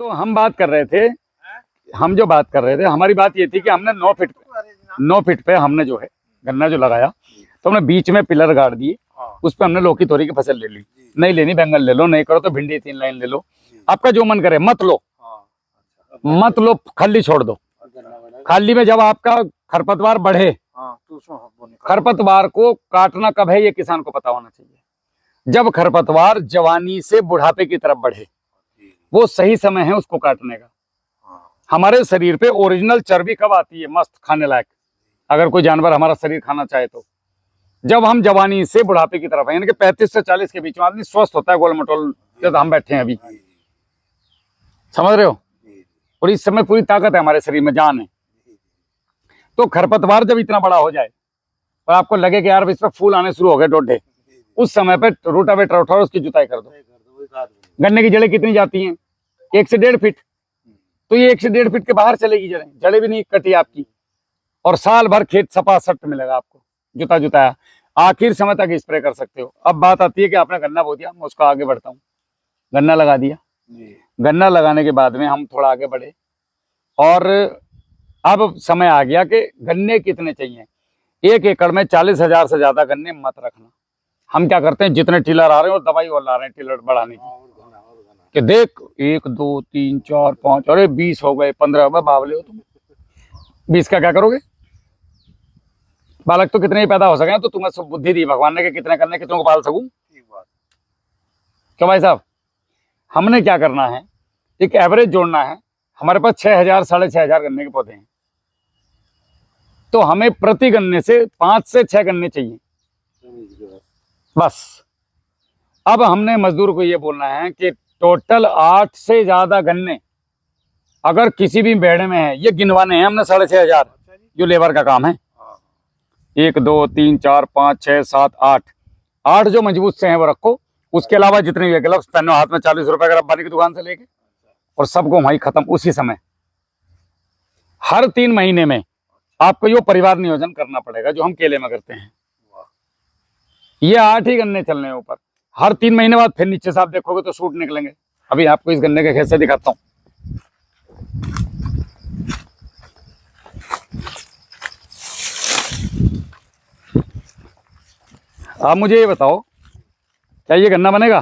तो हम बात कर रहे थे, हमारी बात ये थी कि हमने 9 फीट पे हमने जो है गन्ना जो लगाया, तो हमने बीच में पिलर गाड़ दिए, उस पर हमने लौकी तोरी की फसल ले ली। नहीं लेनी बैंगन ले लो, नहीं करो तो भिंडी 3 लाइन ले लो, आपका जो मन करे। मत लो, खल्ली छोड़ दो। खल्ली में जब आपका खरपतवार बढ़े, खरपतवार को काटना कब है ये किसान को पता होना चाहिए। जब खरपतवार जवानी से बुढ़ापे की तरफ बढ़े, वो सही समय है उसको काटने का। हमारे शरीर पे ओरिजिनल चर्बी कब आती है मस्त खाने लायक, अगर कोई जानवर हमारा शरीर खाना चाहे तो, जब हम जवानी से बुढ़ापे की तरफ है, यानी कि 35 से 40 के बीच में आदमी स्वस्थ होता है, गोल मटोल, जब हम बैठे हैं अभी, समझ रहे हो, और इस समय पूरी ताकत है हमारे शरीर में, जान है। तो खरपतवार जब इतना बड़ा हो जाए और आपको लगे कि यार इस पर फूल आने शुरू हो गए डोडे, उस समय पे रोटावेटर उठाओ, उसकी जुताई कर दो। गन्ने की जड़ें कितनी जाती हैं? 1 से 1.5 फीट। तो ये 1 से 1.5 फीट के बाहर चलेगी जड़ें भी नहीं कटी आपकी, और साल भर खेत सपासट मिलेगा आपको जुताया। आखिर समय तक स्प्रे कर सकते हो। अब बात आती है कि आपने गन्ना बो दिया, मैं उसको आगे बढ़ता हूँ। गन्ना लगा दिया, गन्ना लगाने के बाद में हम थोड़ा आगे बढ़े, और अब समय आ गया कि गन्ने कितने चाहिए। 1 एकड़ में 40,000 से ज्यादा गन्ने मत रखना। हम क्या करते हैं, जितने टिलर आ रहे हैं और दवाई और ला रहे हैं टिलर बढ़ाने की, कि देख 1 2 3 4 5, अरे 20 हो गए, 15 हो गए, बावले हो तुम। 20 का क्या करोगे? बालक तो कितने ही पैदा हो सके, तो तुम्हें सब बुद्धि दी भगवान ने कि कितने करने, कितनों को पाल सकूं। क्यों भाई साहब? हमने क्या करना है, एक एवरेज जोड़ना है। हमारे पास 6,000 6,500 गन्ने के पौधे हैं, तो हमें प्रति गन्ने से 5 से 6 गन्ने चाहिए बस। अब हमने मजदूर को ये बोलना है कि टोटल 8 से ज्यादा गन्ने अगर किसी भी बेड़े में है, ये गिनवाने हैं हमने 6,500 जो लेबर का काम है। 1 2 3 4 5 6 7 8 जो मजबूत से हैं वो रखो। उसके अलावा जितने भी ग्लव्स पहनो हाथ में, 40 रुपए का रब्बानी की दुकान से लेके, और सबको वहीं खत्म उसी समय। हर 3 महीने में आपको ये परिवार नियोजन करना पड़ेगा, जो हम केले में करते हैं। ये 8 ही गन्ने चलने हैं ऊपर। हर 3 महीने बाद फिर नीचे से आप देखोगे तो सूट निकलेंगे। अभी आपको इस गन्ने के खेत से दिखाता हूँ। आप मुझे ये बताओ, क्या ये गन्ना बनेगा?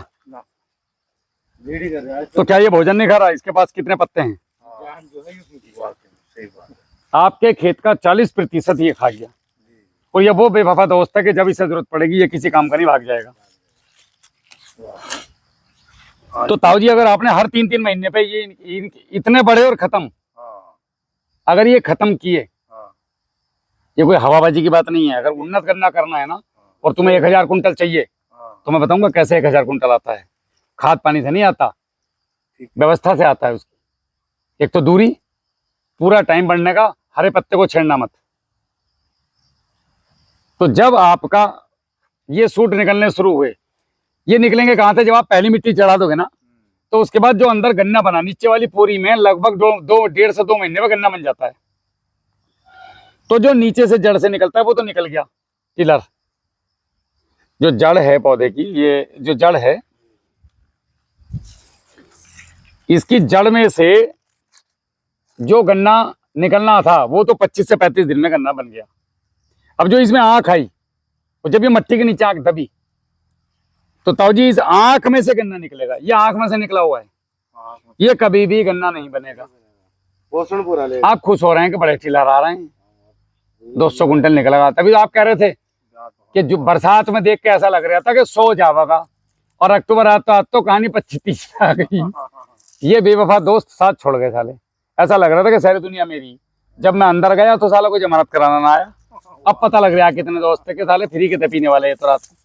तो क्या ये भोजन नहीं खा रहा? इसके पास कितने पत्ते हैं? आपके खेत का 40% ये खा गया। और ये वो बेवफा दोस्त है कि जब इसे जरूरत पड़ेगी ये किसी काम का नहीं भाग जाएगा। तो ताऊ जी, अगर आपने हर 3-3 महीने पे ये इतने बड़े और खत्म, अगर ये खत्म किए, ये कोई हवाबाजी की बात नहीं है। अगर उन्नत गन्ना करना है ना, और तुम्हें 1,000 कुंटल चाहिए, तो मैं बताऊंगा कैसे 1,000 कुंटल आता है। खाद पानी से नहीं आता, व्यवस्था से आता है उसकी। एक तो दूरी, पूरा टाइम बढ़ने का, हरे पत्ते को छेड़ना मत। तो जब आपका ये सूट निकलने शुरू हुए, ये निकलेंगे कहां से? जब आप पहली मिट्टी चढ़ा दोगे ना, तो उसके बाद जो अंदर गन्ना बना नीचे वाली पोरी में, लगभग 1.5 से 2 महीने में गन्ना बन जाता है। तो जो नीचे से जड़ से निकलता है वो तो निकल गया। टिलर जो जड़ है पौधे की, ये जो जड़ है, इसकी जड़ में से जो गन्ना निकलना था वो तो 25 से 35 दिन में गन्ना बन गया। अब जो इसमें आंख आई, और जब ये मट्टी के नीचे आंख दबी, तो ताऊ जी इस आंख में से गन्ना निकलेगा। ये आंख में से निकला हुआ है, ये कभी भी गन्ना नहीं बनेगा। पोषण पूरा ले। आप खुश हो रहे हैं कि बड़े टिलर आ रहे हैं, 200 कुंटल निकलेगा। तभी तो आप कह रहे थे कि जो बरसात में देख के ऐसा लग रहा था कि सो जाएगा, और अक्टूबर आता तो कहानी 25-30 आ गई। ये बेवफा दोस्त साथ छोड़ गए साले। ऐसा लग रहा था कि सारी दुनिया मेरी। जब मैं अंदर गया तो सालों को जमानत कराना ना आया। अब पता लग रहा है कितने दोस्त थे कि साले फ्री के थे पीने वाले। तो रात को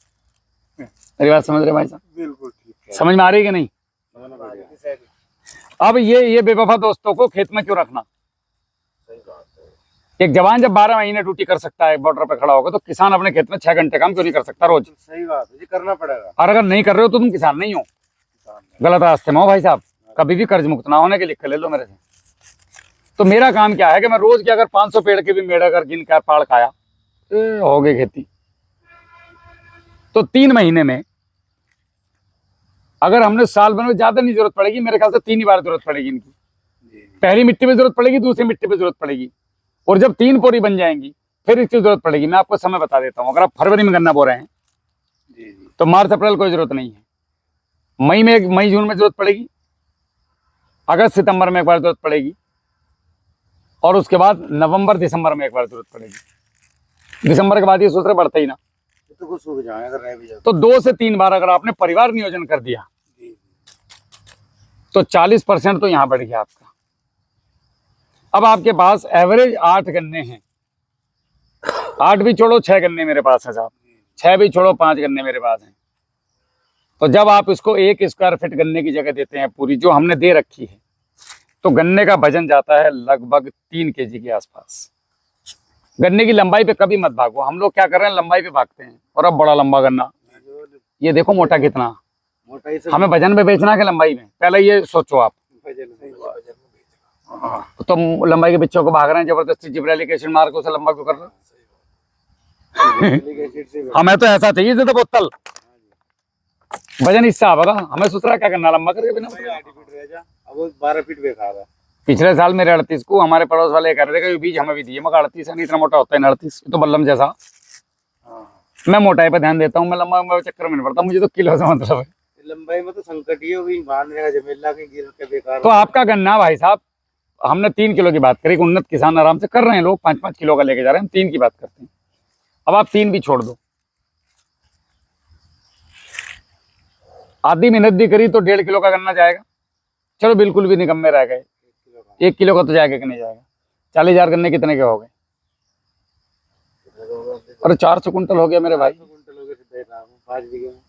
मेरी बात समझ रहे भाई साहब? बिल्कुल ठीक है। समझ में आ रही है कि नहीं? अब ये बेवफा दोस्तों को खेत में क्यों रखना? एक जवान जब 12 महीने ड्यूटी कर सकता है बॉर्डर पे खड़ा होगा, तो किसान अपने खेत में 6 घंटे काम क्यों नहीं कर सकता रोज? सही बात है, ये करना पड़ेगा। और अगर नहीं कर रहे हो तो तुम किसान नहीं हो, गलत रास्ते में हो भाई साहब। कभी भी कर्ज मुक्त ना होने के लिख ले लो मेरे से। तो मेरा काम क्या है कि मैं रोज के अगर 500 पेड़ के भी मेड़ अगर गिन कर पाड़ खाया, हो गई खेती। तो 3 महीने में अगर हमने साल भर में ज्यादा नहीं जरूरत पड़ेगी, मेरे ख्याल से 3 ही बार जरूरत पड़ेगी इनकी। जी जी पहली मिट्टी पे जरूरत पड़ेगी, दूसरी मिट्टी पे जरूरत पड़ेगी, और जब 3 पोरी बन जाएंगी फिर इसकी जरूरत पड़ेगी। मैं आपको समय बता देता हूँ, अगर आप फरवरी में गन्ना बो रहे हैं जी जी तो मार्च अप्रैल कोई जरूरत नहीं है। मई जून में जरूरत पड़ेगी, अगस्त सितंबर में एक बार जरूरत पड़ेगी, और उसके बाद नवंबर दिसंबर में एक बार जरूरत पड़ेगी। दिसंबर के बाद ये सूत्र बढ़ता ही ना। ये तो कुछ सूख जाए अगर रह भी जाए तो 2 से 3 बार अगर आपने परिवार नियोजन कर दिया जी जी तो 40% तो यहाँ बढ़ गया आपका। अब आपके पास एवरेज 8 गन्ने हैं, 8 भी छोड़ो 6 गन्ने मेरे पास है साहब, 6 भी छोड़ो 5 गन्ने मेरे पास हैं। तो जब आप इसको 1 स्क्वायर फीट गन्ने की जगह देते हैं पूरी जो हमने दे रखी है, तो गन्ने का वजन जाता है लगभग 3 केजी के आसपास। गन्ने की लंबाई पे कभी मत भागो। हम लोग क्या कर रहे हैं, लंबाई पे भागते हैं, और अब बड़ा लंबा गन्ना, ये देखो मोटा कितना। मोटाई से हमें वजन में बेचना है कि लंबाई में, पहले ये सोचो आप। वजन में तो लंबाई के बच्चों को भाग रहे हैं जबरदस्ती, जिब्रेलिक एसिड मार के उसे लंबा क्यों कर रहे हैं? हमें तो ऐसा चाहिए जैसे बोतल, वजन इससे आवेगा। हमें सोच रहा है क्या करना, लंबा करके बिना। 8 फीट रह जा, अब वो 12 फीट पे खा रहा है। पिछले साल मेरे 38 को हमारे पड़ोस वाले कह रहे थे कि बीज हमें भी दिए, मगर 38 नहीं इतना मोटा होता है, 38 तो बल्लम जैसा। मैं मोटाई पर ध्यान देता हूँ, मैं लंबा चक्कर में नहीं पड़ता, मुझे तो किलो से मतलब है। लंबाई में तो संकट ही होगी, बांध रहेगा जमेला कहीं गिर के बेकार तो आपका गन्ना भाई साहब, हमने 3 किलो की बात करी, उन्नत किसान आराम से कर रहे हैं, लोग 5-5 किलो का लेके जा रहे हैं, हम 3 की बात करते हैं। अब आप 3 भी छोड़ दो, आधी मेहनत भी करी तो 1.5 किलो का गन्ना जाएगा। चलो बिल्कुल भी निकम्मे रह गए, 1 किलो का तो जाएगा कि नहीं जाएगा। 40,000 गन्ने कितने के हो गए? अरे 400 कुंटल हो गया मेरे भाई। कुंटल हो गए, 5 बीघे में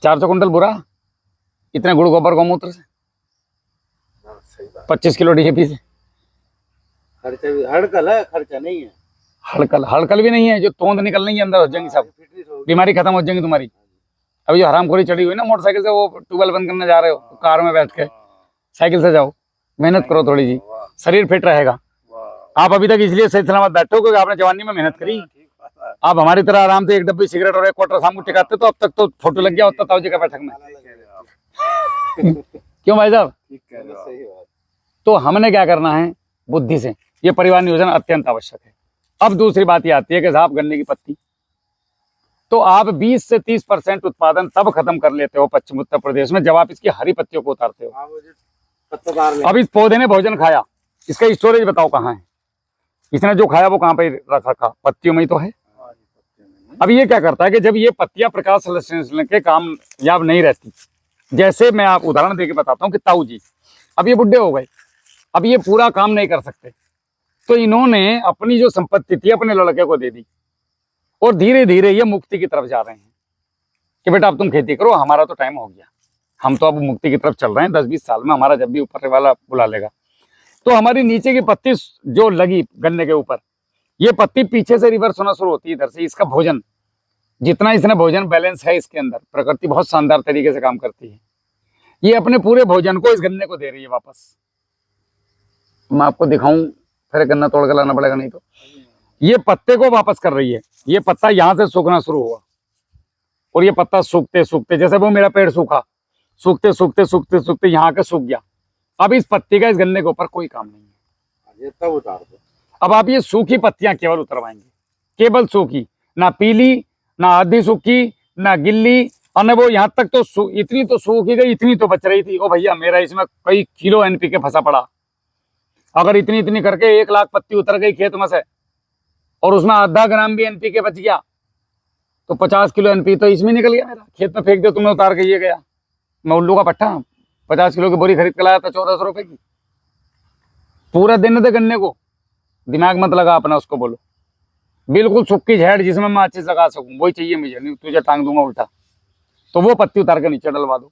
400 कुंटल बुरा, इतने गुड़ गोबर गौमूत्र से, सही बात। 25 किलो डीएपी से। खर्चा भी हड़कल है, खर्चा नहीं है। हड़कल भी नहीं है, जो तोंद निकलनी है अंदर हो जाएंगी सब, फिटनेस होगी। बीमारी खत्म हो जाएंगी तुम्हारी। अभी जो हरामखोरी चढ़ी हुई ना मोटरसाइकिल से, वो ट्यूबवेल बंद करने जा रहे हो, कार में बैठ के, साइकिल से जाओ, मेहनत करो थोड़ी जी, शरीर फिट रहेगा। आप अभी तक इसलिए सही सलामत बैठे हो क्योंकि आपने जवानी में मेहनत करी। आप हमारी तरह आराम से 1 डब्बी सिगरेट और 1 क्वार्टर शाम को टिकाते तो अब तक तो फोटो लग गया होता ताऊ जी का बैठक में। क्यों भाई साहब? ठीक कह रहे हो, सही बात। तो हमने क्या करना है, बुद्धि से। ये परिवार नियोजन अत्यंत आवश्यक है। अब दूसरी बात ये आती है कि साहब गन्ने की पत्ती, तो आप 20 से 30% उत्पादन तब खत्म कर लेते हो पश्चिम उत्तर प्रदेश में जब आप इसकी हरी पत्तियों को उतारते हो। हाँ, वो जो पत्तेदार में अब इस पौधे ने भोजन खाया, इसका स्टोरेज बताओ कहाँ है? इसने जो खाया वो कहाँ पे रख रखा? पत्तियों में ही तो है। अब ये क्या करता है कि जब ये पत्तियां प्रकाश संश्लेषण के काम याब नहीं रहती, जैसे मैं आप उदाहरण देके बताता हूँ कि ताऊ जी अब ये बुढ़े हो गए, अब ये पूरा काम नहीं कर सकते, तो इन्होंने अपनी जो संपत्ति थी अपने लड़के को दे दी, और धीरे धीरे ये मुक्ति की तरफ जा रहे हैं कि बेटा अब तुम खेती करो, हमारा तो टाइम हो गया, हम तो अब मुक्ति की तरफ चल रहे हैं, 10-20 साल में हमारा जब भी ऊपर वाला बुला लेगा। तो हमारी नीचे की पत्ती जो लगी गन्ने के ऊपर, ये पत्ती पीछे से रिवर्स होना शुरू होती है, इधर से इसका भोजन, जितना इसने भोजन बैलेंस है इसके अंदर, प्रकृति बहुत शानदार तरीके से काम करती है। ये अपने पूरे भोजन को इस गन्ने को दे रही है वापस। मैं आपको दिखाऊं, फिर गन्ना तोड़ के लाना पड़ेगा नहीं तो। ये पत्ते को वापस कर रही है। ये पत्ता यहाँ से सूखना शुरू हुआ, और ये पत्ता सूखते सूखते, जैसे वो मेरा पेड़ सूखा, सूखते सूखते सूखते सूखते यहाँ का सूख गया। अब इस पत्ती का इस गन्ने के ऊपर कोई काम नहीं है। ये तब उतार दो। अब आप ये सूखी पत्तियां केवल उतरवाएंगे, केवल सूखी, ना पीली, ना आधी सूखी, ना गिल्ली, और न वो यहाँ तक तो इतनी तो सूखी गई, इतनी तो बच रही थी। ओ भैया मेरा इसमें कई किलो एनपीके फंसा पड़ा। अगर इतनी इतनी करके 1 लाख पत्ती उतर गई खेत में से, और उसमें आधा ग्राम भी एनपीके बच गया, तो 50 किलो एनपी तो इसमें निकल गया मेरा। खेत में फेंक दे, तुमने उतार के ये गया। मैं उल्लू का पट्टा 50 किलो की बोरी खरीद के लाया था 1400 रुपए की। पूरा दिन दे गन्ने को, दिमाग मत लगा अपना, उसको बोलो बिल्कुल सूखी झाड़ जिसमें मैं अच्छे से लगा सकूं, वही चाहिए मुझे, नहीं तुझे टांग दूंगा उल्टा। तो वो पत्ती उतार के नीचे डलवा दो।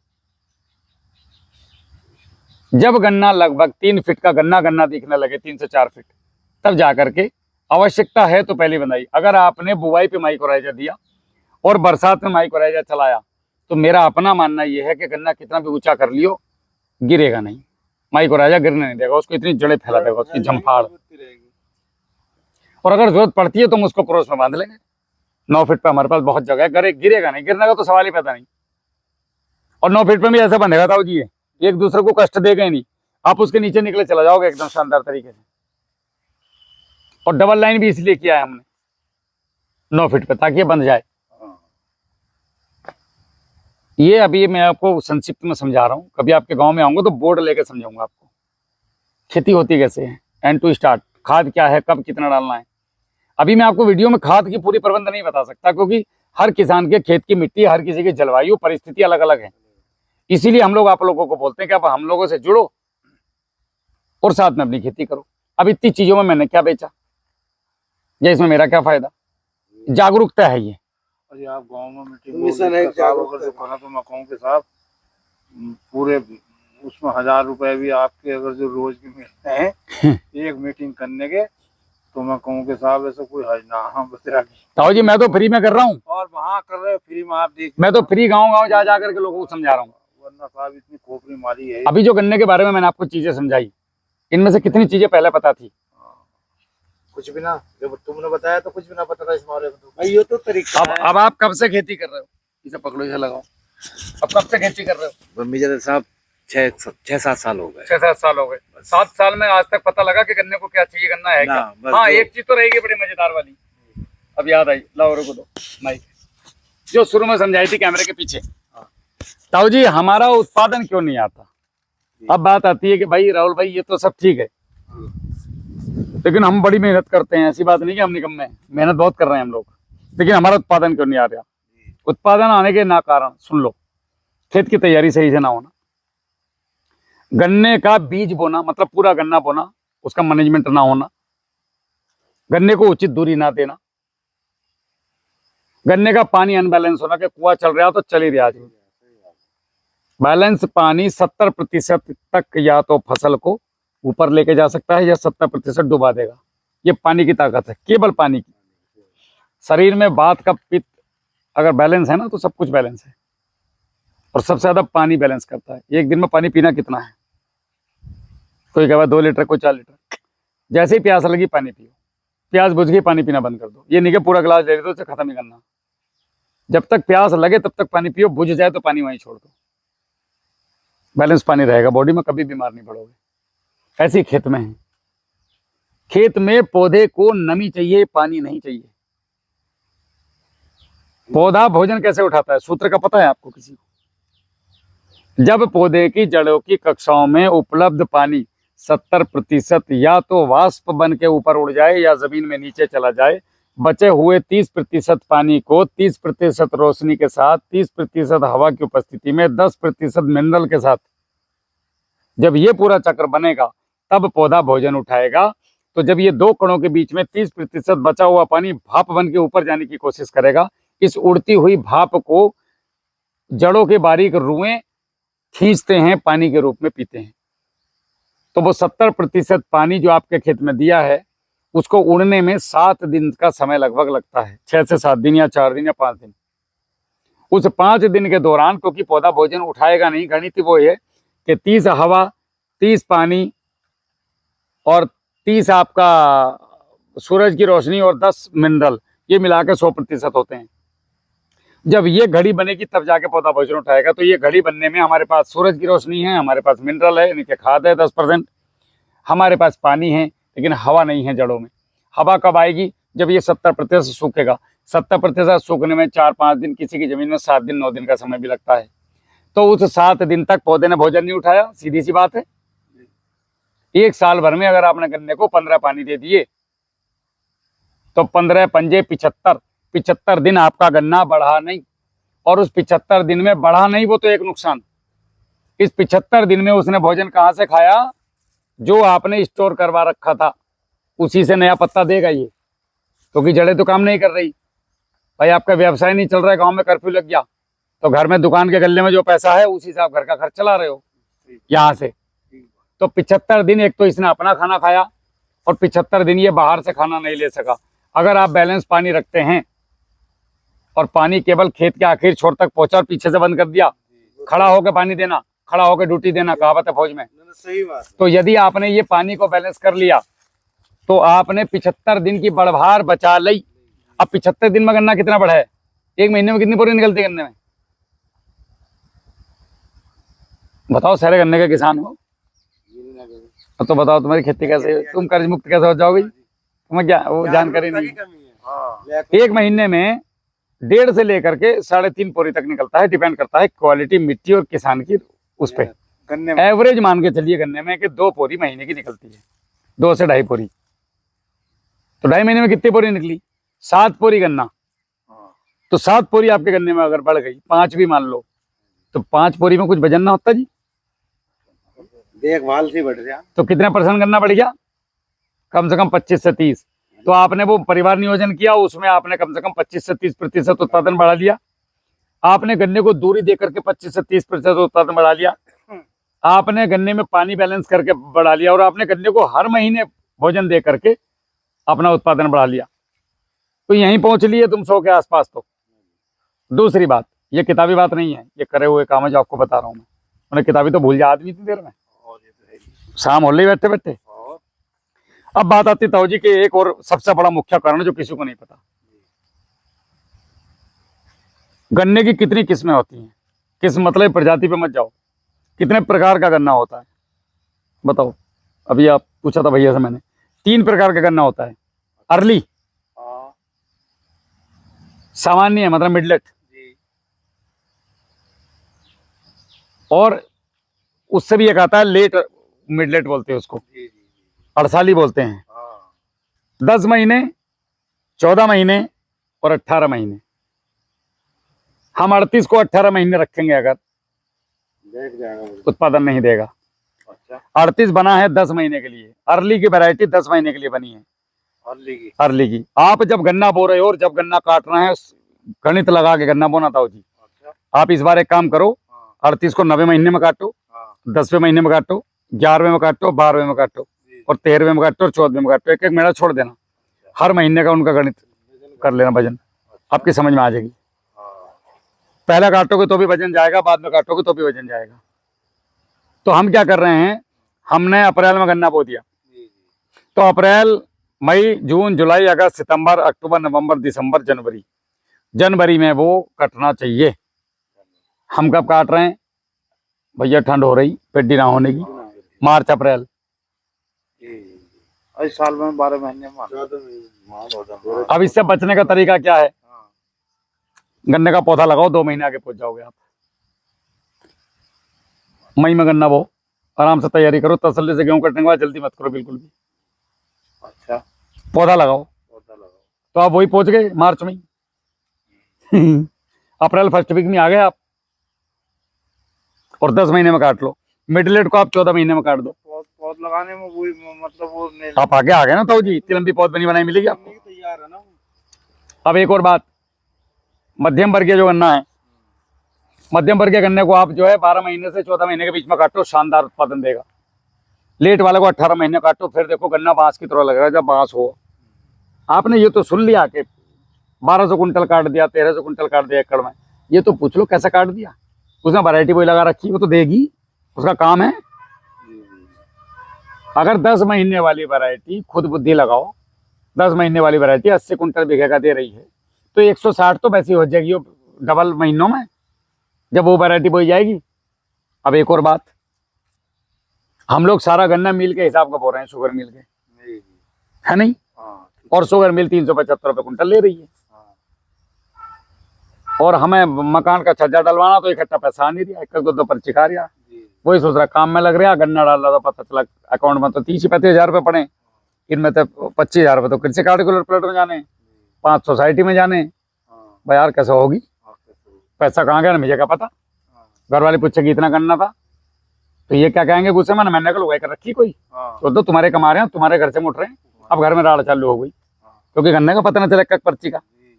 जब गन्ना लगभग 3 फीट का गन्ना दिखने लगे, 3 से 4 फीट, तब जाकर के आवश्यकता है तो पहली बंधाई। अगर आपने बुवाई पे माइक्रोराइजा दिया और बरसात में माइक्रोराइजा चलाया, तो मेरा अपना मानना यह है कि गन्ना कितना भी ऊंचा कर लियो, गिरेगा नहीं। माइक्रोराइजा गिरने नहीं देगा, उसको इतनी जड़ें फैला देगा, उसकी झंफाड़। और अगर जरूरत पड़ती है तो हम उसको क्रॉस में बांध लेंगे। 9 फीट पे हमारे पास बहुत जगह है, गिरेगा नहीं, गिरने का तो सवाल ही पैदा नहीं। और 9 फीट पे भी ऐसा बंधेगा ताऊ जी, ये एक दूसरे को कष्ट देगा ही नहीं। आप उसके नीचे निकले चला जाओगे एकदम शानदार तरीके से। और डबल लाइन भी इसलिए किया है हमने 9 फीट पे, ताकि ये बंध जाए। ये अभी मैं आपको संक्षिप्त में समझा रहा हूँ, कभी आपके गांव में आऊंगा तो बोर्ड लेके समझाऊंगा आपको खेती होती कैसे है, एंड टू स्टार्ट, खाद क्या है, कब कितना डालना है। अभी मैं आपको वीडियो में खाद की पूरी प्रबंध नहीं बता सकता, क्योंकि हर किसान के खेत की मिट्टी, हर किसी की जलवायु परिस्थिति अलग अलग है। इसीलिए हम लोग आप लोगों को बोलते हैं कि आप हम लोगों से जुड़ो और साथ में अपनी खेती करो। अब इतनी चीजों में मैंने क्या बेचा या इसमें मेरा क्या फायदा? जागरूकता है ये। अरे आप गांव में मिट्टी मिशन है, अगर जो करा तो मैं कहूँ कि साहब पूरे उसमें 1000 रुपए भी आपके अगर जो रोज के मिलते हैं एक मीटिंग करने के, तो मैं कहूँ कि साहब ऐसा कोई हज ना हम बता। ताऊ जी मैं तो फ्री में कर रहा हूँ, और वहाँ कर रहे हो फ्री में, आप देखिए मैं तो फ्री गाँव जा जा करके लोगों को समझा रहा हूँ। वरना साहब इतनी खोपड़ी मारी है। अभी जो गन्ने के बारे में मैंने आपको चीजें समझाई, इनमें से कितनी चीजें पहले पता थी? कुछ भी ना, जब तुमने बताया तो कुछ भी ना पता था इस बारे में। तो भाई ये तो तरीका है। अब आप कब से खेती कर रहे हो? इसे पकड़ो, इसे लगाओ। अब कब से खेती कर रहे हो? मेजर साहब 6-7 साल हो गए। 6-7 साल हो गए। 7 साल में आज तक पता लगा कि गन्ने को क्या चाहिए, गन्ना है क्या? हाँ, एक चीज तो रहेगी बड़ी मजेदार वाली, अब याद आई, लाओ रुको दो माइक, जो शुरू में समझाई थी कैमरे के पीछे। ताऊ जी हमारा उत्पादन क्यों नहीं आता? अब बात आती है कि भाई राहुल भाई ये तो सब ठीक है, लेकिन हम बड़ी मेहनत करते हैं, ऐसी बात नहीं कि हम निकम्मे हैं, मेहनत बहुत कर रहे हैं हम लोग, लेकिन हमारा उत्पादन क्यों नहीं आ रहा? उत्पादन आने के ना कारण सुन लो, खेत की तैयारी सही से ना होना, गन्ने का बीज बोना मतलब पूरा गन्ना बोना, उसका मैनेजमेंट ना होना, गन्ने को उचित दूरी ना देना, गन्ने का पानी अनबैलेंस होना, कि कुआं चल रहा तो चल ही रहा। बैलेंस पानी 70% तक या तो फसल को ऊपर लेके जा सकता है या 70% डुबा देगा। ये पानी की ताकत है, केवल पानी की। शरीर में वात का पित्त अगर बैलेंस है ना तो सब कुछ बैलेंस है, और सबसे ज्यादा पानी बैलेंस करता है। एक दिन में पानी पीना कितना है? कोई कहे 2 लीटर, कोई 4 लीटर। जैसे ही प्यास लगी पानी पियो, प्यास बुझ गई पानी पीना बंद कर दो। ये नहीं कि पूरा गिलास ले रहे तो उसे खत्म ही करना। जब तक प्यास लगे तब तक पानी पियो, बुझ जाए तो पानी वहीं छोड़ दो। बैलेंस पानी रहेगा बॉडी में, कभी बीमार नहीं पड़ोगे। ऐसी खेत में है, खेत में पौधे को नमी चाहिए, पानी नहीं चाहिए। पौधा भोजन कैसे उठाता है, सूत्र का पता है आपको किसी को? जब पौधे की जड़ों की कक्षाओं में उपलब्ध पानी 70% या तो वाष्प बन के ऊपर उड़ जाए या जमीन में नीचे चला जाए, बचे हुए 30% पानी को 30% रोशनी के साथ, 30% हवा की उपस्थिति में, 10% मिनरल के साथ, जब ये पूरा चक्र बनेगा तब पौधा भोजन उठाएगा। तो जब ये 2 कणों के बीच में 30% बचा हुआ पानी भाप बन के ऊपर जाने की कोशिश करेगा, इस उड़ती हुई भाप को जड़ों के बारीक रुएं खींचते हैं, पानी के रूप में पीते हैं। तो वो 70% पानी जो आपके खेत में दिया है, उसको उड़ने में 7 दिन का समय लगभग लगता है, 6 से 7 दिन या 4 दिन या 5 दिन। उस 5 दिन के दौरान क्योंकि पौधा भोजन उठाएगा नहीं, गणित वो है कि 30 हवा, 30 पानी और 30 आपका सूरज की रोशनी और 10 मिनरल, ये मिला के 100% होते हैं। जब ये घड़ी बनेगी तब जाके पौधा भोजन उठाएगा। तो ये घड़ी बनने में हमारे पास सूरज की रोशनी है, हमारे पास मिनरल है, यानी कि खाद है 10%, हमारे पास पानी है, लेकिन हवा नहीं है जड़ों में। हवा कब आएगी? जब ये 70% सूखेगा। 70% सूखने में 4-5 दिन, किसी की जमीन में 7 दिन 9 दिन का समय भी लगता है। तो उस 7 दिन तक पौधे ने भोजन नहीं उठाया, सीधी सी बात है। 1 साल भर में अगर आपने गन्ने को 15 पानी दे दिए तो 15 पंजे 75 दिन आपका गन्ना बढ़ा नहीं। और उस 75 दिन में बढ़ा नहीं, वो तो एक नुकसान। इस 75 दिन में उसने भोजन कहाँ से खाया? जो आपने स्टोर करवा रखा था उसी से नया पत्ता देगा ये, क्योंकि जड़ें तो काम नहीं कर रही। भाई आपका व्यवसाय नहीं चल रहा है, गांव में कर्फ्यू लग गया, तो घर में दुकान के गले में जो पैसा है उसी से आप घर का खर्च चला रहे हो यहाँ से। तो 75 दिन एक तो इसने अपना खाना खाया और 75 दिन ये बाहर से खाना नहीं ले सका। अगर आप बैलेंस पानी रखते हैं और पानी केवल खेत के आखिर छोर तक पहुंचा और पीछे से बंद कर दिया, खड़ा होकर पानी देना, खड़ा होकर ड्यूटी देना, कहावत है फौज में। सही बात। तो यदि आपने ये पानी को बैलेंस कर लिया तो आपने 75 दिन की बढ़भार बचा ली। अब 75 दिन में गन्ना कितना बढ़ा है? 1 महीने में कितनी बोरी निकलती है गन्ने में? बताओ, सारे गन्ने के किसान हो तो बताओ तुम्हारी खेती कैसे, तुम कर्ज मुक्त कैसे हो जाओगे? तुम्हें क्या वो जानकारी नहीं? हाँ, एक महीने में 1.5 से लेकर के 3.5 पोरी तक निकलता है। डिपेंड करता है क्वालिटी, मिट्टी और किसान की उस पे। गन्ने में एवरेज मान के चलिए गन्ने में कि 2 पोरी महीने की निकलती है, 2 से 2.5 पोरी। तो 2.5 महीने में कितनी पोरी निकली? 7 पोरी गन्ना। हाँ, तो 7 पोरी आपके गन्ने में अगर बढ़ गई, 5 भी मान लो, तो 5 पोरी में कुछ वजन ना होता जी? देखभाल से बढ़ गया। तो कितने % गन्ना बढ़ गया? कम से कम 25 से 30। तो आपने वो परिवार नियोजन किया, उसमें आपने कम से कम 25 से 30% उत्पादन बढ़ा लिया। आपने गन्ने को दूरी दे करके 25 से 30% उत्पादन बढ़ा लिया। आपने गन्ने में पानी बैलेंस करके बढ़ा लिया, और आपने गन्ने को हर महीने भोजन दे करके अपना उत्पादन बढ़ा लिया। तो यहीं पहुंच लिए तुम 100 के आसपास। तो दूसरी बात, ये किताबी बात नहीं है, ये करे हुए काम है जो आपको बता रहा हूं मैं। उन्हें किताबी तो भूल जा आदमी इतनी देर में, और ये तो है ही। शाम हो रही बैठे बैठे। और अब बात आती ताऊ जी के एक और सबसे बड़ा मुख्य कारण जो किसी को नहीं पता, गन्ने की कितनी किस्में होती हैं। किस मतलब प्रजाति पे मत जाओ, कितने प्रकार का गन्ना होता है बताओ। अभी आप पूछा था भैया से मैंने, 3 प्रकार का गन्ना होता है। अर्ली, हाँ सामान्य मतलब मिडलेट, जी, और उससे भी एक आता है लेट मिडलेट बोलते हैं उसको, जी जी जी, अड़साली बोलते हैं। हाँ 10 महीने, 14 महीने और 18 महीने। हम 38 को 18 महीने रखेंगे अगर, देख जाएगा मुझे। उत्पादन नहीं देगा। अच्छा, 38 बना है 10 महीने के लिए, अर्ली की वैरायटी 10 महीने के लिए बनी है। अर्ली की, अर्ली की आप जब गन्ना बो रहे हो और जब गन्ना काटना है, गणित लगा के गन्ना बोना था जी। अच्छा, आप इस बार एक काम करो, हाँ 38 को 9वें महीने में काटो, हाँ 10वें महीने में काटो, 11वें में काटो, 12वें में काटो, जी, और 13वें में काटो और 14वें में काटो। एक एक महीना छोड़ देना, हर महीने का उनका गणित कर लेना वजन, आपकी समझ में आ जाएगी। हाँ पहला काटोगे तो भी वजन जाएगा, बाद में काटोगे तो भी वजन जाएगा। तो हम क्या कर रहे हैं, हमने अप्रैल में गन्ना बो दिया, जी जी, तो अप्रैल, मई, जून, जुलाई, अगस्त, सितंबर, अक्टूबर, नवंबर, दिसंबर, जनवरी, जनवरी में वो कटना चाहिए। हम कब काट रहे हैं भैया? ठंड हो रही, पेड्डी ना होने की, मार्च अप्रैल। जी जी। इस साल में 12 महीने में 14 अब इससे बचने का तरीका क्या है? हाँ गन्ने का पौधा लगाओ, 2 महीने आगे पहुंच जाओगे आप। मई में गन्ना बो, आराम से तैयारी करो, तसल्ली से गेहूं कटने के बाद जल्दी मत करो बिल्कुल भी। अच्छा, पौधा लगाओ, पौधा लगाओ, तो आप वही पहुंच गए मार्च में अप्रैल फर्स्ट वीक में आ गए आप, और 10 महीने में काट लो। मिडलेट को आप 14 महीने में काट दो। पौध लगाने में वो मतलब वो नहीं आप आगे आ गए ना ताऊ जी, इतनी लंबी पौध बनी बनाई मिलेगी आपको। तैयार है ना। अब एक और बात, मध्यम वर्गीय जो गन्ना है, मध्यम वर्गीय गन्ने को आप जो है 12 महीने से 14 महीने के बीच में काटो, शानदार उत्पादन देगा। लेट वाले को 18 महीने काटो, फिर देखो गन्ना बांस की तरह लगेगा जब बांस हो। आपने ये तो सुन लिया कि 1200 कुंटल काट दिया, 1300 कुंटल काट दिया एकड़ में, ये तो पूछ लो कैसे काट दिया। उसने वैरायटी कोई लगा रखी, वो तो देगी, उसका काम है। अगर 10 महीने वाली वैरायटी, खुद बुद्धि लगाओ, 10 महीने वाली वैरायटी 80 कुंटल बीघे का दे रही है, तो 160 तो वैसी हो जाएगी वो डबल महीनों में, जब वो वैरायटी बोई जाएगी। अब एक और बात, हम लोग सारा गन्ना मिल के हिसाब का बो रहे हैं, शुगर मिल के, जी जी, है नहीं? हाँ और शुगर मिल 375 रुपये कुंटल ले रही है, हाँ, और हमें मकान का छज्जा डलवाना तो इकट्ठा पैसा आ नहीं रहा, एक दो पर्ची खा रहा। जी, वही सोच रहा काम में लग रहा, गन्ना डाल रहा, तो पता चला अकाउंट में तो 30-35 रुपये पड़े, इनमें तो 25,000 रुपये तो कृषि कार्ड को प्लेट में जाने, 5 सोसाइटी में जाने। हाँ भाई यार कैसे होगी, हाँ, कैसे होगी? पैसा कहाँ गया ना मुझे क्या पता। हाँ घर वाले पूछेगी इतना करना था, तो ये क्या कहेंगे गुस्से में, मैंने कल उगाई कर रखी कोई, हाँ तो तुम्हारे कमा रहे हैं, तुम्हारे घर से मुठ रहे हैं। अब घर में राड़ चालू हो गई, हाँ, क्योंकि गन्ने का पता न चले कक पर्ची का। जी जी,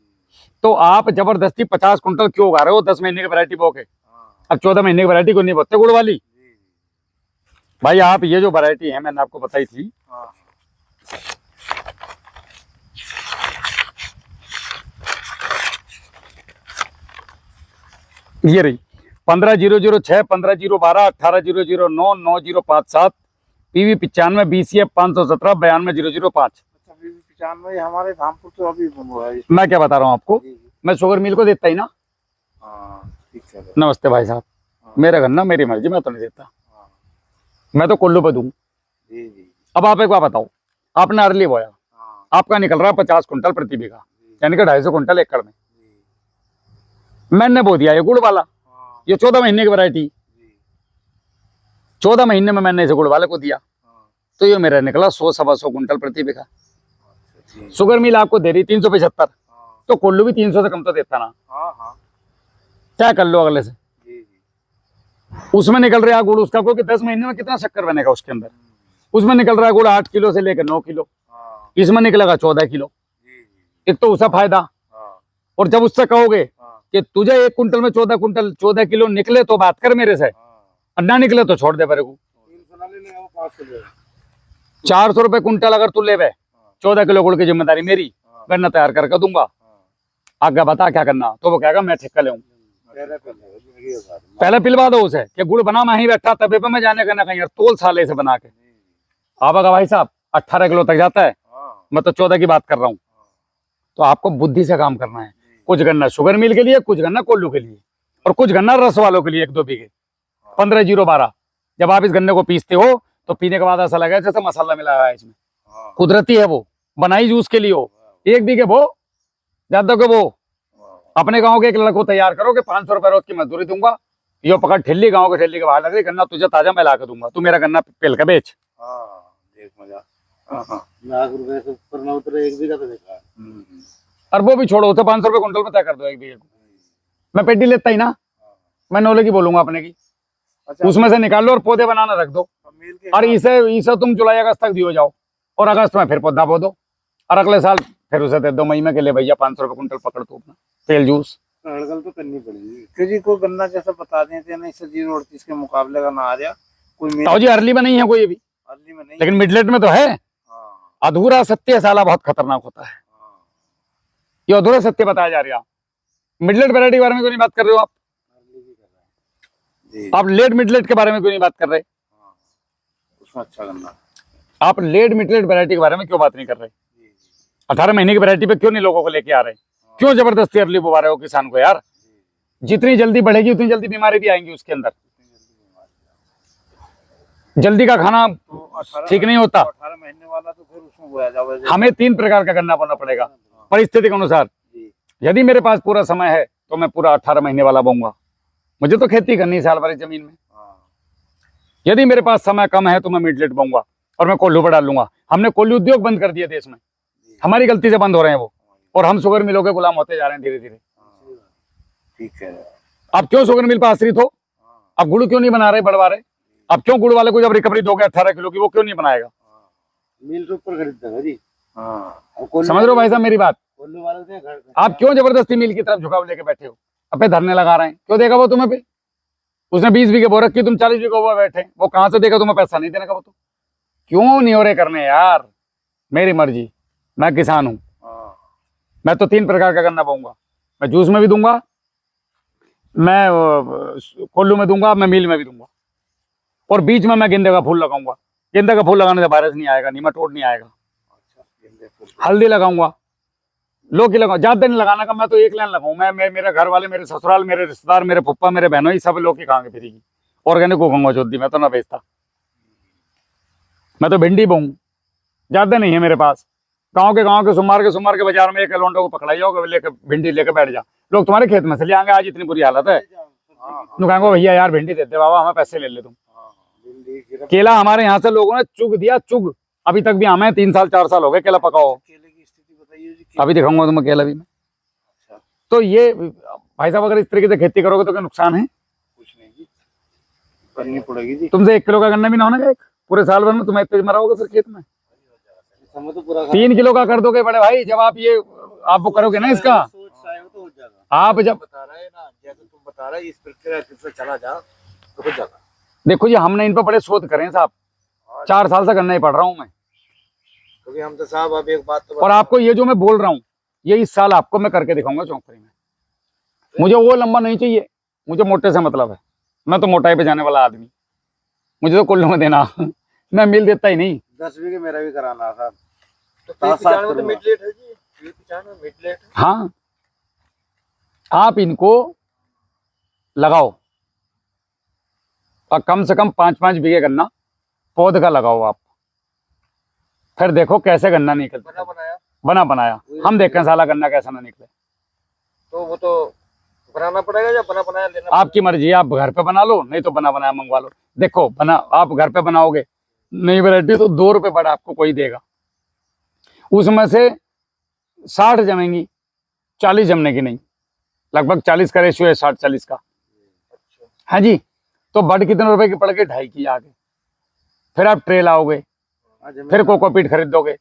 तो आप जबरदस्ती 50 कुंटल क्यों उगा रहे हो 10 महीने की वैरायटी बो के? हाँ अब 14 महीने की वैरायटी को नहीं बोते गुड़ वाली। जी जी, भाई आप ये जो वैरायटी है मैंने आपको बताई थी, हाँ ये रही 15,006, 15,012, 18,009, 9,057, PV 95, BCF 517, 92,005। अच्छा, अभी 95 हमारे धामपुर तो अभी वो है। मैं क्या बता रहा हूँ आपको, जी जी, मैं शुगर मिल को देता ही ना। हाँ ठीक है, नमस्ते भाई साहब, मेरा गन्ना मेरी मर्जी, मैं तो नहीं देता, हाँ, मैं तो कुल्लू पे दूं। जी जी अब आप एक बात बताओ, आपने अर्ली बोया, हाँ आपका निकल रहा है 50 कुंटल प्रति बीघा, यानी कि 250 कुंटल एकड़ में। जी मैंने बो दिया ये गुड़ वाला, हाँ ये 14 महीने की वैरायटी, जी 14 महीने में मैंने इसे गुड़ वाले को दिया, हाँ तो ये मेरा निकला 100-125 कुंटल प्रति बीघा। अच्छा जी शुगर मिल आपको दे रही 375, हाँ तो कुल्लू भी 300 से कम तो देता ना, हाँ हाँ क्या कर लो अगले से। जी जी उसमें निकल रहा है गुड़ उसका, क्योंकि 10 महीने में कितना शक्कर बनेगा उसके अंदर, उसमें निकल रहा है गुड़ 8 किलो से लेकर 9 किलो, हाँ इसमें निकलेगा 14 किलो। जी जी एक तो उसका फायदा, हाँ और जब उससे कहोगे हाँ कि तुझे 1 कुंटल में 14 किलो निकले तो बात कर मेरे से, हाँ और ना निकले तो छोड़ दे मेरे को। 300 ना ले लेगा वो 500 लेगा 400 रुपए कुंटल अगर तू ले बे, 14 किलो गुड़ की जिम्मेदारी मेरी, हाँ गन्ना तैयार करके दूंगा, हाँ आगे बता क्या करना, तो वो कहेगा मैं ठेका ले पहले पहले जिंदगी के साथ पहले पिलवा दो उसे कि गुड़ बना, मैं ही बैठा तबे पे मैं जाने का ना कहीं, यार तोल साले से बना के। आप अगर भाई साहब 18 किलो तक जाता है, हाँ मैं तो 14 की बात कर रहा हूँ, तो आपको बुद्धि से काम करना है। कुछ गन्ना शुगर मिल के लिए, कुछ गन्ना कोल्लू के लिए, और कुछ गन्ना रस वालों के लिए 1-2 बीघे 15-0-12। जब आप इस गन्ने को पीसते हो तो पीने के बाद ऐसा लगा जैसे मसाला मिला है इसमें, हाँ कुदरती है वो, बनाई जूस के लिए हो। 1 बीघे बो, ज्यादा को वो अपने गांव के एक लड़को तैयार करो कि 500 रुपए रोज की मजदूरी दूंगा, यो पकड़ ठेली, गांव के ठेली के बाहर लग रही, गन्ना तुझे ताजा मैं ला के दूंगा, तू मेरा गन्ना पेल के बेच। हाँ देख मजा हाँ हाँ लाख रुपए से ऊपर ना उतरे 1 बीघा तो देखा है। और वो भी छोड़ो, उसे 500 रुपए कुंटल में तय कर दो 1 बीघे को, मैं पेटी लेता ही ना, मैं नौले की बोलूंगा अपने की, अच्छा उसमें से निकाल लो और पौधे बनाना रख दो, अब मिल के और इसे तुम जुलाई अगस्त तक दियो जाओ, और अगस्त में फिर पौधा बो दो, और अगले साल फिर उसे दे दो मई में के लिए भैया 500 रुपए कुंटल पकड़ तू अपना तेल जूस। हड़गल तो करनी पड़ेगी। किसी को गन्ना जैसा बता देते हैं ना, इससे 038 के मुकाबले का ना आ रहा कोई मेरा ताऊ जी अर्ली में नहीं है कोई अभी, अर्ली में नहीं लेकिन मिडलेट में तो है। हाँ अधूरा सत्य साला बहुत खतरनाक होता है, हाँ ये अधूरा सत्य बताया जा रहा है। मिडलेट वैरायटी के बारे में क्यों नहीं बात कर रहे हो आप? जी आप लेट मिडलेट के बारे में क्यों नहीं बात कर रहे? हाँ उसमें अच्छा गन्ना आप लेट मिडलेट वैरायटी के बारे में क्यों बात नहीं कर रहे? जी जी 18 महीने की वैरायटी पे क्यों नहीं लोगों को लेके आ रहे? क्यों जबरदस्ती अर्ली बुवा रहे हो किसान को यार? जितनी जल्दी बढ़ेगी उतनी जल्दी बीमारी भी आएंगी उसके अंदर, जल्दी का खाना तो 18 ठीक नहीं होता। 18 महीने वाला तो फिर उसमें बोया जाओ हमें 3 प्रकार का गन्ना बोना पड़ेगा परिस्थिति के अनुसार। जी यदि मेरे पास पूरा समय है तो मैं पूरा 18 महीने वाला बोऊंगा, मुझे तो खेती करनी है साल भर इस जमीन में। हाँ यदि मेरे पास समय कम है तो मैं मिडलेट बोऊंगा और मैं कोल्हू पर डाल लूंगा। हमने कोल्हू उद्योग बंद कर दिया देश में, हमारी गलती से बंद हो रहे हैं वो, और हम शुगर मिलों के गुलाम होते जा रहे हैं धीरे धीरे। ठीक है आप क्यों शुगर मिल पर आश्रित हो? आप गुड़ क्यों नहीं बना रहे बढ़वा रहे? आप क्यों गुड़ वाले को जब रिकवरी दोगे 18 किलो की, वो क्यों नहीं बनाएगा? मिल के ऊपर खरीद देगा जी। हाँ और कोल्हू समझ रहे हो भाई साहब मेरी बात? कोल्हू वाले थे घर आप क्यों जबरदस्ती मिल की तरफ झुकाव लेके बैठे हो, अपने धरने लगा रहे हैं? क्यों देगा वो तुम्हें पे? उसने 20 बीघे बो रखी, तुम 40 बीघे बो बैठे, वो कहां से देगा तुम्हें पैसा? नहीं देने का वो तो। क्यों नहीं हो रहे करने यार? मेरी मर्जी, मैं किसान हूं, हाँ मैं तो 3 प्रकार का गन्ना बोऊंगा। मैं जूस में भी दूंगा, मैं कोल्लू में दूंगा, मैं मील में भी दूंगा, और बीच में मैं गेंदे का फूल लगाऊंगा। गेंदे का फूल लगाने से वायरस नहीं आएगा, नीमाटोड नहीं आएगा। अच्छा गेंदे फूल हल्दी लगाऊंगा, लौकी लगाऊंगा, ज्यादा नहीं लगाने का, मैं तो 1 लाइन लगाऊं। मैं मेरे घर वाले, मेरे ससुराल, मेरे रिश्तेदार, मेरे पप्पा, मेरे बहनों, ये सब लौकी खाएंगे फ्री की, ऑर्गेनिक उगाऊंगा चौधरी, मैं तो ना बेचता। मैं तो भिंडी बोऊं, ज्यादा नहीं है मेरे पास। गाँव के सुमार के बाजार में एक लोंडो को पकड़ाई जाओगे, लेकर भिंडी लेकर बैठ जा, लोग तुम्हारे खेत में से ले आएंगे। आज इतनी बुरी हालत है, तुम कहेंगे भैया यार भिंडी देते बाबा, हमें पैसे ले ले तुम। केला हमारे यहाँ से लोगों ने चुग दिया, चुग, अभी तक भी हमें 3 साल 4 साल हो गए केला पकाओ। केले की स्थिति बताइए जी अभी दिखाऊंगा तुम्हें केला भी मैं। अच्छा तो ये भाई साहब अगर इस तरीके से खेती करोगे तो क्या नुकसान है? कुछ नहीं जी करनी पड़ेगी जी। तुमसे 1 किलो का गन्ना भी ना होना एक पूरे साल भर में, तुम्हें इतने मराओगे फिर खेत में। समय तो पूरा 3 किलो का कर दोगे बड़े भाई, जब आप ये आप वो करोगे ना इसका, सोच चाहे तो हो जाएगा। आप जब बता रहे हैं ना, जैसे तुम बता रहे इस प्रक्रिया से चला जा तो हो जाएगा। देखो जी, हमने इन पर बड़े शोध करे हैं साहब, 4 साल से गन्ना ही पढ़ रहा हूँ मैं। क्योंकि हम तो साहब अब एक बात तो और आपको ये जो मैं बोल रहा हूँ, ये इस साल आपको मैं करके दिखाऊंगा चौंकड़ी में। मुझे वो लंबा नहीं चाहिए, मुझे मोटे से मतलब है। मैं तो मोटाई पे जाने वाला आदमी, मुझे तो कुल्लू में देना मैं मिल देता ही नहीं। 10 बीघे मेरा भी कराना था। तो 7 तो मिडलेट है जी, ये मिडलेट है। हाँ, आप इनको लगाओ, और कम से कम 5-5 बीघे गन्ना पौध का लगाओ आप, फिर देखो कैसे गन्ना निकलता बना है। बनाया बना बनाया हम देखें साला गन्ना कैसा ना निकले। तो वो तो बनाना पड़ेगा या बना बनाया लेना आपकी मर्जी है, आप घर पे बना लो, नहीं तो बना बनाया मंगवा लो। देखो बना आप घर पे बनाओगे नई वैरायटी तो 2 रुपए बड़ा आपको कोई देगा, उसमें से 60 जमेंगी, 40 जमने की नहीं, लगभग 40 का रेशियो है 60-40 का। हाँ जी, तो बड कितने रुपए की पड़ गई? 2.5 की आगे। फिर आप ट्रे लाओगे, फिर कोकोपीट खरीदोगे,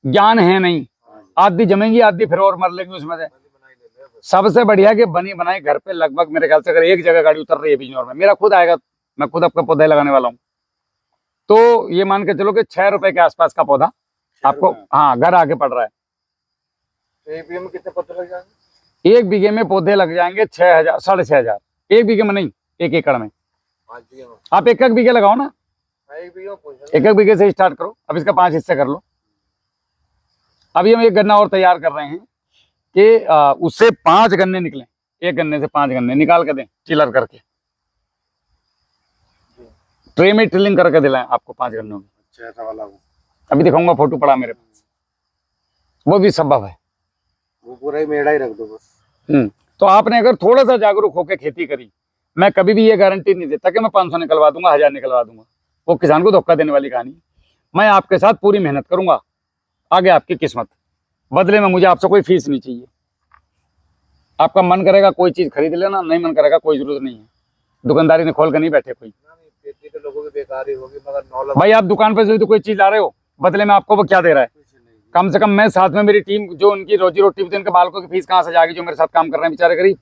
ज्ञान है नहीं, आधी जमेंगी आधी फिर और मर लेंगी उसमें से। सबसे बढ़िया कि बनी बनाई घर पे, लगभग मेरे ख्याल से अगर एक जगह गाड़ी उतर रही है बिजनौर में, मेरा खुद आएगा, मैं खुद अपने पौधे लगाने वाला हूँ, तो ये मान के चलो कि 6 रुपए के आसपास का पौधा आपको हाँ घर आके पड़ रहा है। तो एक बीघे में कितने पौधे लग जाएंगे? 1 बीघे में पौधे लग जाएंगे 6,000 6,500। 1 बीघे में नहीं, 1 एकड़ में। 5 बीघे में? आप 1 बीघे लगाओ ना, 1 बीघे में पूछ 1 बीघे से स्टार्ट करो। अब इसका 5 हिस्से कर लो। अभी हम एक गन्ना और तैयार कर रहे हैं कि उससे 5 गन्ने निकले, एक गन्ने से 5 गन्ने निकाल के दें, चिलर करके ट्रे में टिलिंग करके दिलाएं आपको 5 गन्नों की। अच्छा ऐसा वाला वो अभी दिखाऊंगा, फोटो पड़ा मेरे पास, वो भी संभव है। वो पूरा ही मेढ़ा ही रख दो बस। तो आपने अगर थोड़ा सा जागरूक होकर खेती करी, मैं कभी भी ये गारंटी नहीं देता कि मैं 500 निकलवा दूंगा, 1000 निकलवा दूंगा, वो किसान को धोखा देने वाली कहानी। मैं आपके साथ पूरी मेहनत करूंगा, आगे आपकी किस्मत, बदले में मुझे आपसे कोई फीस नहीं चाहिए। आपका मन करेगा कोई चीज खरीद लेना, नहीं मन करेगा कोई जरूरत नहीं है। दुकानदारी ने खोल कर नहीं बैठे कोई। खेती तो लोगों की बेकार ही होगी, मगर 9 लाख भाई आप दुकान पे से तो कोई चीज ला रहे हो, बदले में आपको वो क्या दे रहा है? कम से कम मैं साथ में मेरी टीम, जो उनकी रोजी रोटी भी, उनके बालकों की फीस कहाँ से जाएगी, जो मेरे साथ काम कर रहे हैं बेचारे गरीब।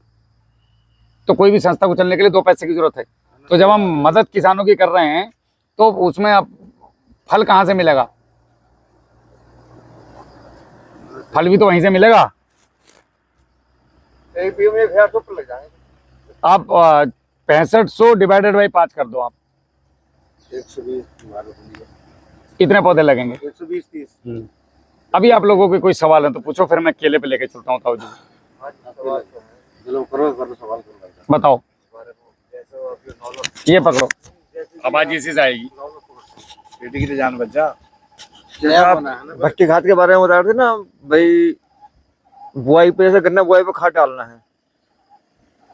तो कोई भी संस्था को चलने के लिए 2 पैसे की जरूरत है। तो जब हम मदद किसानों की कर रहे हैं तो उसमें अब फल कहाँ से मिलेगा? फल भी तो वहीं से मिलेगा। 1 बीघे में 1000 रुपये लग जाएंगे। आप 6500 डिवाइडेड बाई 5 कर दो, आप 120 कितने पौधे लगेंगे? 120-30। अभी आप लोगों के कोई सवाल है तो पूछो, फिर मैं केले पे लेके चलता हूँ। ताऊ जी चलो करो सवाल करो। बताओ, जैसे अभी 9 लाख ये पकड़ो, आवाज इसी से आएगी। बेटी की तो जान बच्चा। भट्टी खाद के बारे में बता रहे थे ना भाई, बुआई पे जैसे गन्ना बुआई पे खाद डालना है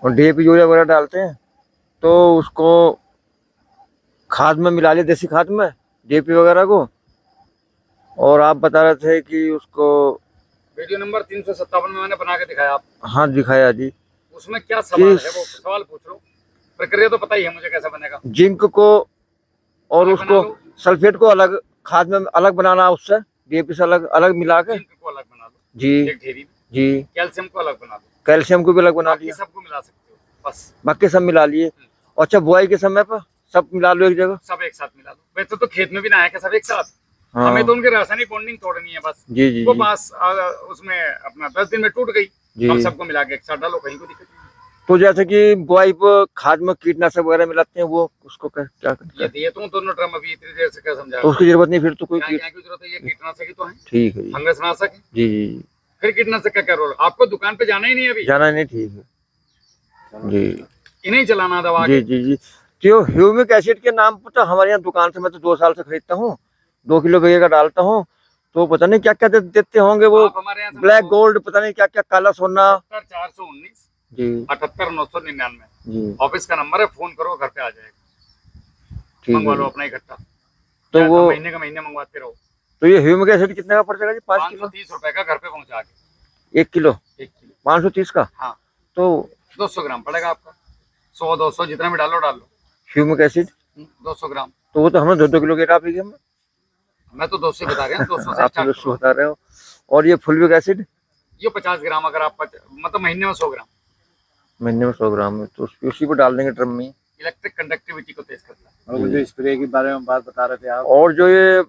और डीएपी यूरिया वगैरह डालते हैं, तो उसको खाद में मिला लिया, देसी खाद में डीएपी वगैरह को। और आप बता रहे थे कि उसको वीडियो नंबर 357 में मैंने बना के दिखाया आप, हाँ दिखाया जी, उसमें क्या सवाल है वो सवाल पूछ लो। प्रक्रिया तो पता ही है मुझे कैसा बनेगा। जिंक को और अलग उसको बना लो। सल्फेट को अलग खाद में अलग बनाना, उससे डीएपी से अलग अलग मिला के जिंक को अलग बना लो जी एक ढेरी में, जी, कैल्शियम को अलग बना लो, कैल्शियम को भी अलग बना बाकी लिया, सबको मिला सकते हो बस। बाकी सब मिला लिए। और अच्छा बुआई के समय पर सब मिला लो एक जगह। सब एक साथ मिला लो। वैसे तो खेत में भी ना है क्या सब एक साथ, हाँ हमें तो उनकी रासायनिक बॉन्डिंग तोड़नी है बस। जी जी वो जी पास उसमें अपना 10 दिन में टूट गई, जी। हम सबको मिला के एक साथ डालो, कहीं को दिक्कत नहीं। तो जैसे कि बुआई पर खाद में कीटनाशक वगैरह मिलाते हैं, वो उसको क्या करते ये हैं? दिए तो दोनों ड्रम अभी इतनी देर से क्या समझा, तो उसकी जरूरत नहीं फिर तो कोई क्या कीट। क्या की जरूरत है? ये कीटनाशक ही तो है, ठीक है जी फंगस नाशक है, जी जी, फिर कीटनाशक का क्या रोल? आपको दुकान पे जाना ही नहीं अभी, जाना नहीं, ठीक है जी इन्हें चलाना दवा जी के। जी जी। तो ह्यूमिक एसिड के नाम पर तो हमारे यहाँ दुकान से मैं तो 2 साल से खरीदता हूँ, 2 किलो बीघे का डालता हूँ, तो पता नहीं क्या क्या देते होंगे वो, आप हमारे यहाँ ब्लैक गोल्ड, पता नहीं क्या क्या, काला सोना 419 जी 78 999 जी, ऑफिस का नंबर है, फोन करो घर पे आ जाएगा, ठीक मंगवा है लो जी। अपना इकट्ठा। तो या वो महीने का महीने मंगवाते रहो। तो ये ह्यूमिक एसिड कितने का पड़ जाएगा जी? 5 किलो, 530 रुपए का घर पे पहुंचा के 1 किलो 1 किलो 530 का। हाँ, तो 200 ग्राम पड़ेगा आपका, 100-200 जितना भी डाल लो। ह्यूमिक एसिड 200 ग्राम, तो वो तो हमें 2-2 किलो के डाल देंगे हम, मैं तो 200 बता रहे हैं, 200 से आप स्टार्ट 200 बता रहे हो। और ये फुलविक एसिड ये 50 ग्राम, अगर आप मतलब महीने में 100 ग्राम। महीने में 100 ग्राम है, तो उसी को डाल देंगे ड्रम में। इलेक्ट्रिक कंडक्टिविटी को तेज करता है। और वो जो स्प्रे के बारे में बात बता रहे थे आप, और जो ये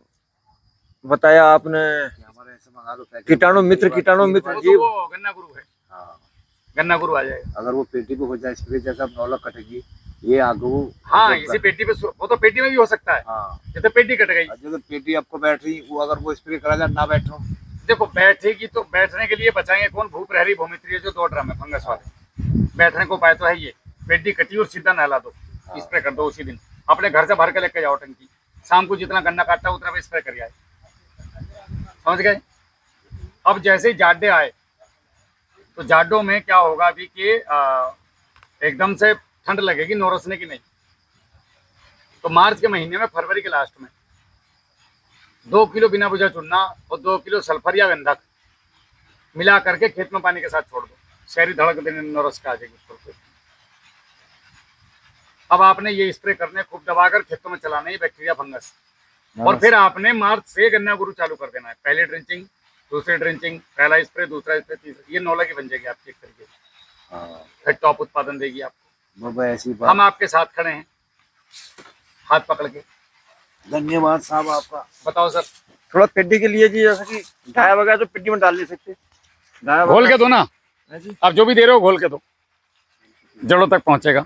बताया आपने हमारे ऐसे मंगा लो पैकेट। कीटाणु मित्र वो जीव, तो वो गन्ना गुरु है, हाँ, गन्ना गुरु आ जाएगा। अगर वो पेटी पे हो जाए स्प्रे जैसा 9 लाख कटेगी, ये आगू हाँ, इसी पेटी पे वो तो पेटी में भी हो सकता है, हाँ, जैसे पेटी कट गई। अगर पेटी आपको बैठ रही, वो अगर वो स्प्रे करा जाए ना बैठो, देखो बैठेगी तो बैठने के लिए बचाएंगे कौन? भूप्रहरी भूमित्री जो 2 ड्रम है फंगस वाले, बैठने को उपाय तो है ये, पेटी कटी और सीधा नहला दो, स्प्रे कर दो उसी दिन, अपने घर से भर के लेके जाओ टंकी, शाम को जितना गन्ना काटता है उतना स्प्रे कर आए, समझ गए। अब जैसे ही जाडे आए तो जाडों में क्या होगा अभी कि एकदम से ठंड लगेगी, नौरसने की नहीं। तो मार्च के महीने में, फरवरी के लास्ट में 2 किलो बिना बुझा चुनना और 2 किलो सल्फर या गंधक मिला करके खेत में पानी के साथ छोड़ दो, शहरी धड़क देने नौरस का आ जाएगी उसको। अब आपने ये स्प्रे करने, खूब दबाकर खेतों में चलाना है बैक्टीरिया फंगस, और फिर आपने मार्च से गन्ना गुरु चालू कर देना है। पहले ड्रिंचिंग, दूसरी ड्रिंचिंग, पहला स्प्रे, दूसरा स्प्रे, तीसरा, ये नौला की बन जाएगी आपकी एक तरीके से, फिर टॉप उत्पादन देगी आपको। बाबा ऐसी बात। हम आपके साथ खड़े हैं हाथ पकड़ के। धन्यवाद साहब आपका। बताओ सर। थोड़ा पिड्डी के लिए जी, जैसे कि गाय वगैरह तो पिड्डी में डाल नहीं सकते, गाय घोल के दो ना, जी। आप जो भी दे रहे हो घोल के दो, जड़ों तक पहुंचेगा।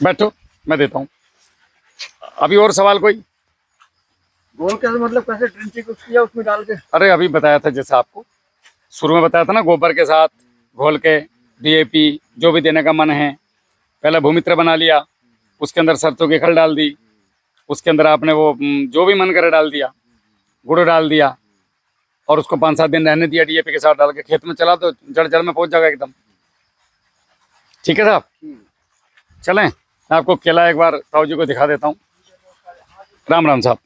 बैठो, मैं देता हूँ। अभी और सवाल कोई? गोल कैसे, मतलब कैसे ड्रिंचिंग उसकी या उसमें डाल के? अरे अभी बताया था, जैसे आपको शुरू में बताया था ना, गोबर के साथ घोल के DAP जो भी देने का मन है, पहले भूमित्र बना लिया, उसके अंदर सरसों की खल डाल दी, उसके अंदर आपने वो जो भी मन करे डाल दिया, गुड़ डाल दिया, और उसको 5-7 दिन रहने दिया DAP के साथ डाल के, खेत में चला तो जड़ जड़ में पहुंच जाएगा एकदम। ठीक है साहब, चलें। मैं आपको केला एक बार ताऊ जी को दिखा देता हूँ। राम राम साहब।